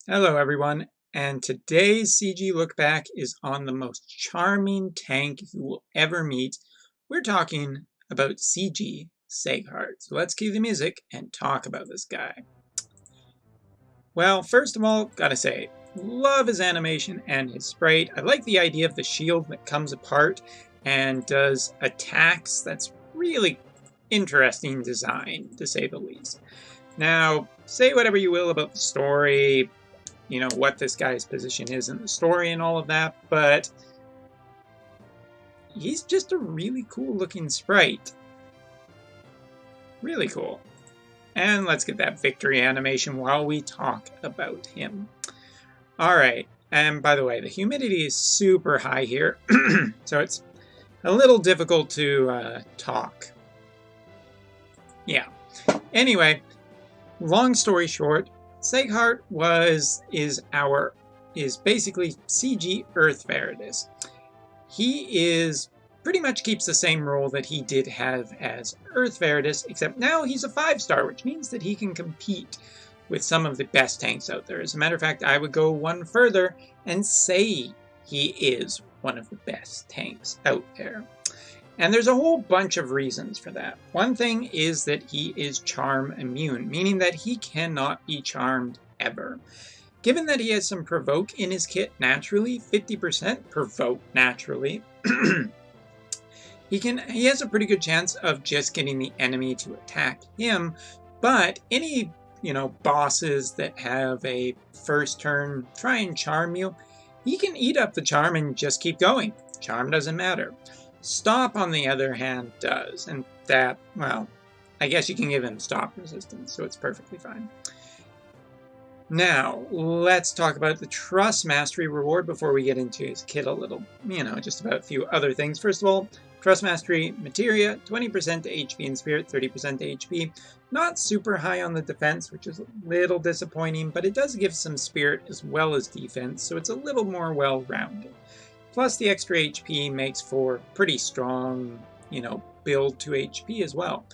Hello everyone, and today's CG look back is on the most charming tank you will ever meet. We're talking about CG Sieghart. So let's cue the music and talk about this guy. Well, first of all, gotta say, love his animation and his sprite. I like the idea of the shield that comes apart and does attacks. That's really interesting design, to say the least. Now, say whatever you will about the story, what this guy's position is in the story and all of that, but he's just a really cool looking sprite. Really cool. And let's get that victory animation while we talk about him. Alright, and by the way, the humidity is super high here, so it's a little difficult to talk. Yeah. Anyway, long story short, Sieghart is basically CG Earth Veritas. He pretty much keeps the same role that he did have as Earth Veritas, except now he's a 5-star, which means that he can compete with some of the best tanks out there. As a matter of fact, I would go one further and say he is one of the best tanks out there. And there's a whole bunch of reasons for that. One thing is that he is charm immune, meaning that he cannot be charmed ever. Given that he has some provoke in his kit naturally, 50% provoke naturally, he has a pretty good chance of just getting the enemy to attack him, but any, bosses that have a first turn try and charm you, he can eat up the charm and just keep going. Charm doesn't matter. Stop, on the other hand, does, and that, well, I guess you can give him stop resistance, so it's perfectly fine. Now, let's talk about the Trust Mastery reward before we get into his kit a little, just about a few other things. First of all, Trust Mastery Materia, 20% to HP and Spirit, 30% to HP. Not super high on the defense, which is a little disappointing, but it does give some Spirit as well as defense, so it's a little more well-rounded. Plus, the extra HP makes for pretty strong, build to HP as well.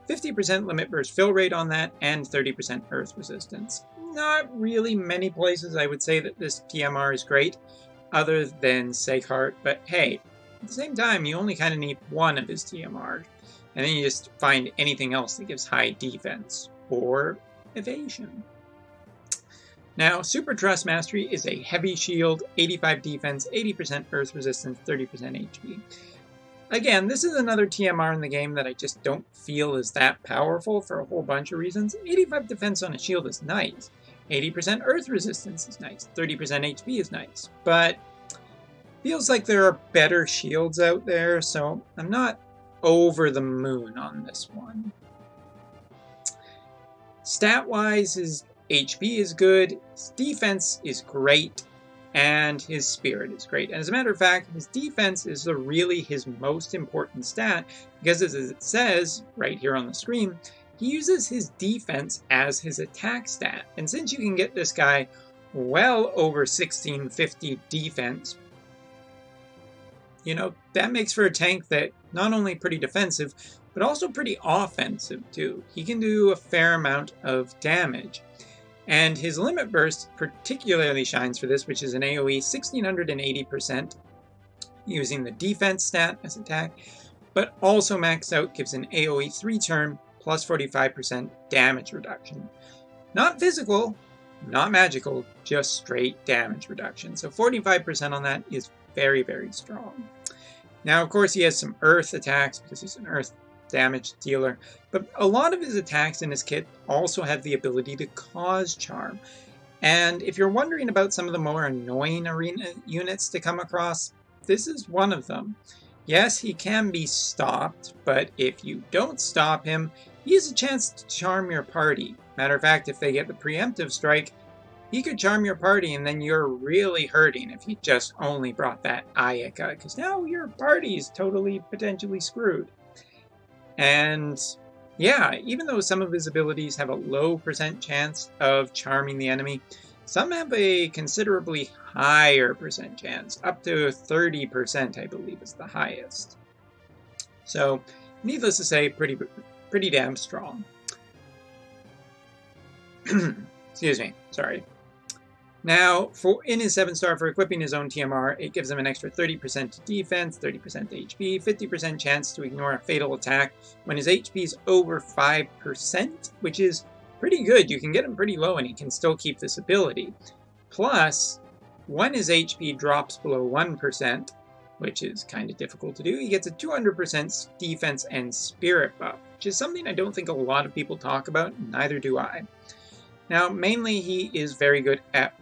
50% limit burst fill rate on that, and 30% earth resistance. Not really many places I would say that this TMR is great, other than Sieghart, but hey, at the same time, you only kind of need one of his TMRs, and then you just find anything else that gives high defense, or evasion. Now, Super Trust Mastery is a heavy shield, 85 defense, 80% earth resistance, 30% HP. Again, this is another TMR in the game that I just don't feel is that powerful for a whole bunch of reasons. 85 defense on a shield is nice. 80% earth resistance is nice. 30% HP is nice. But feels like there are better shields out there, so I'm not over the moon on this one. Stat-wise, his HP is good, his defense is great, and his spirit is great. And as a matter of fact, his defense is really his most important stat, because as it says right here on the screen, he uses his defense as his attack stat. And since you can get this guy well over 1650 defense, that makes for a tank that not only pretty defensive, but also pretty offensive too. He can do a fair amount of damage. And his limit burst particularly shines for this, which is an AoE 1680% using the defense stat as attack, but also maxed out gives an AoE 3-turn plus 45% damage reduction. Not physical, not magical, just straight damage reduction. So 45% on that is very, very strong. Now, of course, he has some earth attacks because he's an earth damage dealer, but a lot of his attacks in his kit also have the ability to cause charm. And if you're wondering about some of the more annoying arena units to come across, this is one of them. Yes, he can be stopped, but if you don't stop him, he has a chance to charm your party. Matter of fact, if they get the preemptive strike, he could charm your party, and then you're really hurting if you just only brought that Ayaka, because now your party is totally potentially screwed. And yeah, even though some of his abilities have a low % chance of charming the enemy, some have a considerably higher % chance, up to 30% I believe is the highest. So, needless to say, pretty damn strong. Excuse me, sorry. Now, in his 7-star for equipping his own TMR, it gives him an extra 30% to defense, 30% to HP, 50% chance to ignore a fatal attack when his HP is over 5%, which is pretty good. You can get him pretty low and he can still keep this ability. Plus, when his HP drops below 1%, which is kind of difficult to do, he gets a 200% defense and spirit buff, which is something I don't think a lot of people talk about, and neither do I. Now, mainly he is very good at,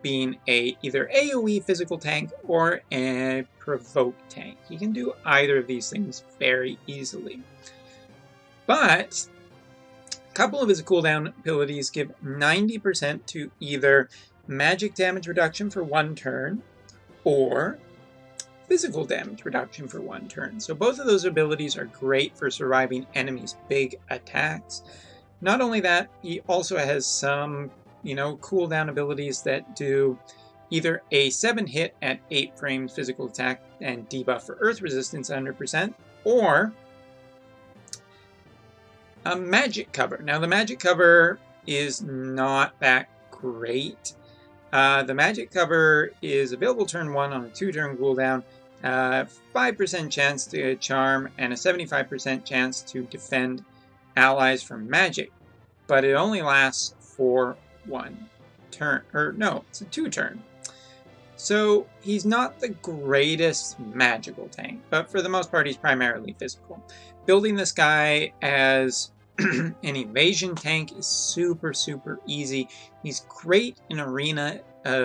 being either AoE physical tank or a provoke tank. He can do either of these things very easily. But a couple of his cooldown abilities give 90% to either magic damage reduction for 1 turn or physical damage reduction for 1 turn. So both of those abilities are great for surviving enemies' big attacks. Not only that, he also has some, cooldown abilities that do either a 7 hit at 8 frames physical attack and debuff for earth resistance 100%, or a magic cover. Now the magic cover is not that great. The magic cover is available turn 1 on a 2-turn cooldown, 5% chance to charm, and a 75% chance to defend allies from magic. But it only lasts for 1 turn. Or no, it's a 2-turn. So he's not the greatest magical tank, but for the most part he's primarily physical. Building this guy as an evasion tank is super, super easy. He's great in arena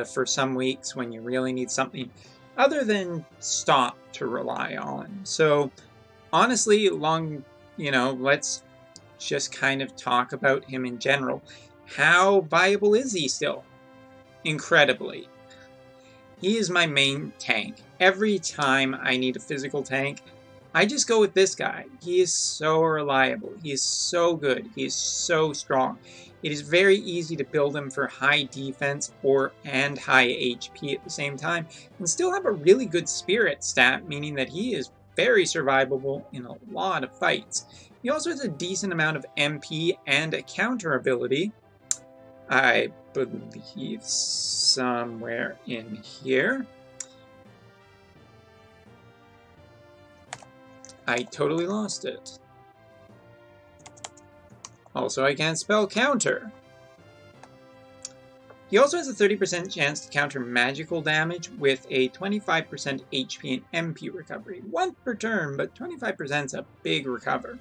for some weeks when you really need something other than stop to rely on. So honestly, let's just kind of talk about him in general. How viable is he still? Incredibly. He is my main tank. Every time I need a physical tank, I just go with this guy. He is so reliable. He is so good. He is so strong. It is very easy to build him for high defense and high HP at the same time, and still have a really good spirit stat, meaning that he is very survivable in a lot of fights. He also has a decent amount of MP and a counter ability. I believe somewhere in here. I totally lost it. Also, I can't spell counter. He also has a 30% chance to counter magical damage with a 25% HP and MP recovery. 1 per turn, but 25% is a big recover.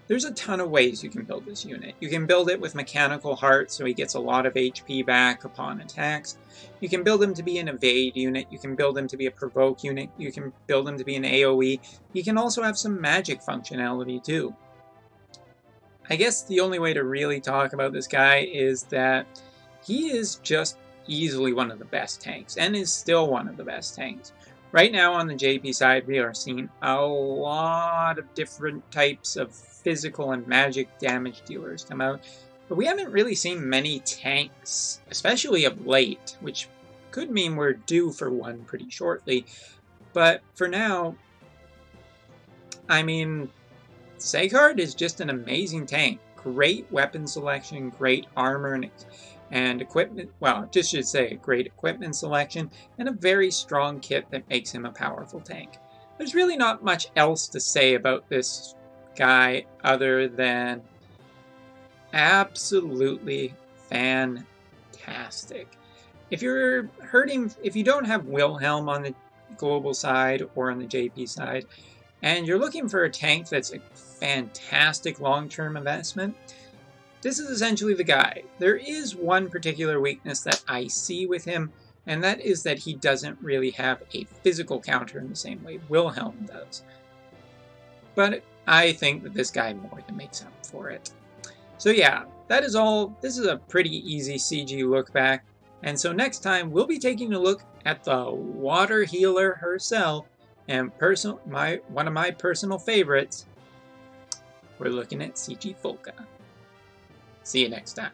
There's a ton of ways you can build this unit. You can build it with Mechanical Heart, so he gets a lot of HP back upon attacks. You can build him to be an evade unit. You can build him to be a provoke unit. You can build him to be an AoE. You can also have some magic functionality too. I guess the only way to really talk about this guy is that he is just easily one of the best tanks, and is still one of the best tanks. Right now on the JP side, we are seeing a lot of different types of physical and magic damage dealers come out, but we haven't really seen many tanks, especially of late, which could mean we're due for one pretty shortly. But for now, I mean, Sieghart is just an amazing tank. Great weapon selection, great armor and equipment, well, just should say great equipment selection, and a very strong kit that makes him a powerful tank. There's really not much else to say about this guy other than absolutely fantastic. If you don't have Wilhelm on the global side or on the JP side, and you're looking for a tank that's a fantastic long-term investment, this is essentially the guy. There is one particular weakness that I see with him, and that is that he doesn't really have a physical counter in the same way Wilhelm does. But I think that this guy more than makes up for it. So yeah, that is all. This is a pretty easy CG look back. And so next time, we'll be taking a look at the water healer herself, and one of my personal favorites, we're looking at CG Volca. See you next time.